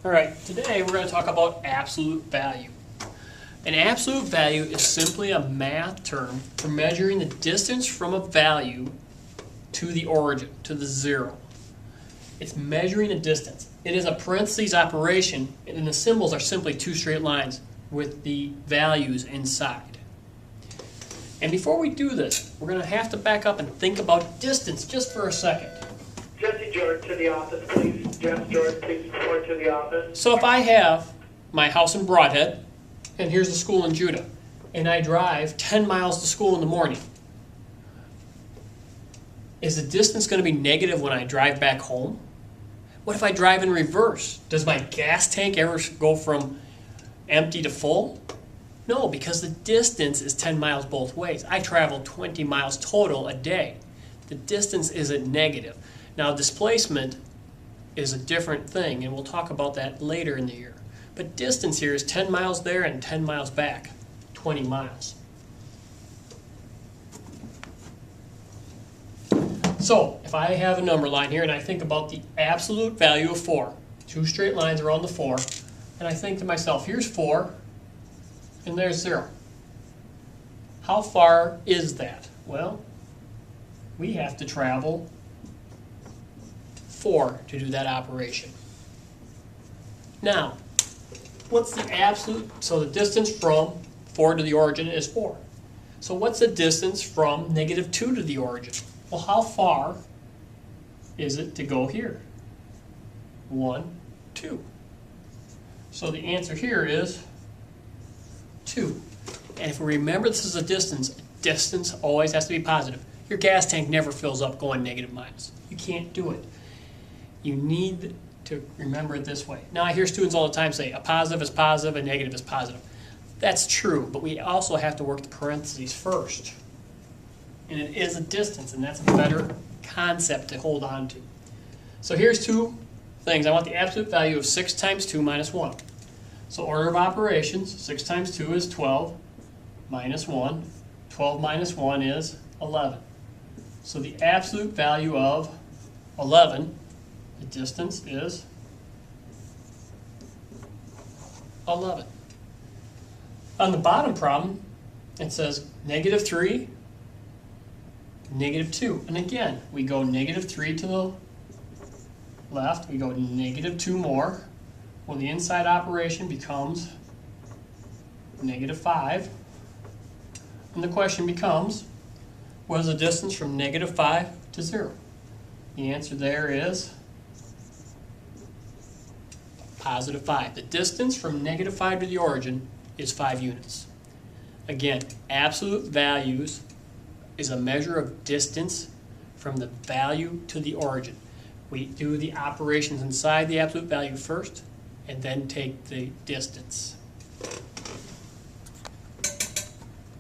All right, today we're going to talk about absolute value. An absolute value is simply a math term for measuring the distance from a value to the origin, to the zero. It's measuring a distance. It is a parentheses operation, and the symbols are simply two straight lines with the values inside. And before we do this, we're going to have to back up and think about distance just for a second. Jesse Jordan to the office, please. Jeff Jordan, please report to the office. So if I have my house in Broadhead, and here's the school in Juda, and I drive 10 miles to school in the morning, is the distance going to be negative when I drive back home? What if I drive in reverse? Does my gas tank ever go from empty to full? No, because the distance is 10 miles both ways. I travel 20 miles total a day. The distance isn't negative. Now, displacement is a different thing, and we'll talk about that later in the year. But distance here is 10 miles there and 10 miles back, 20 miles. So, if I have a number line here and I think about the absolute value of 4, two straight lines around the 4, and I think to myself, here's 4, and there's 0. How far is that? Well, we have to travel 4 to do that operation. Now, what's the absolute? So the distance from 4 to the origin is 4. So what's the distance from negative 2 to the origin? Well, how far is it to go here? 1, 2. So the answer here is 2. And if we remember this is a distance always has to be positive. Your gas tank never fills up going negative miles. You can't do it. You need to remember it this way. Now I hear students all the time say a positive is positive, a negative is positive. That's true, but we also have to work the parentheses first. And it is a distance, and that's a better concept to hold on to. So here's two things. I want the absolute value of 6 times 2 minus 1. So order of operations, 6 times 2 is 12 minus 1. 12 minus 1 is 11. So the absolute value of 11, the distance is 11. On the bottom problem, it says negative 3, negative 2. And again, we go negative 3 to the left, we go negative 2 more. Well, the inside operation becomes negative 5. And the question becomes, what is the distance from negative 5 to 0? The answer there is positive 5. The distance from negative 5 to the origin is 5 units. Again, absolute values is a measure of distance from the value to the origin. We do the operations inside the absolute value first, and then take the distance.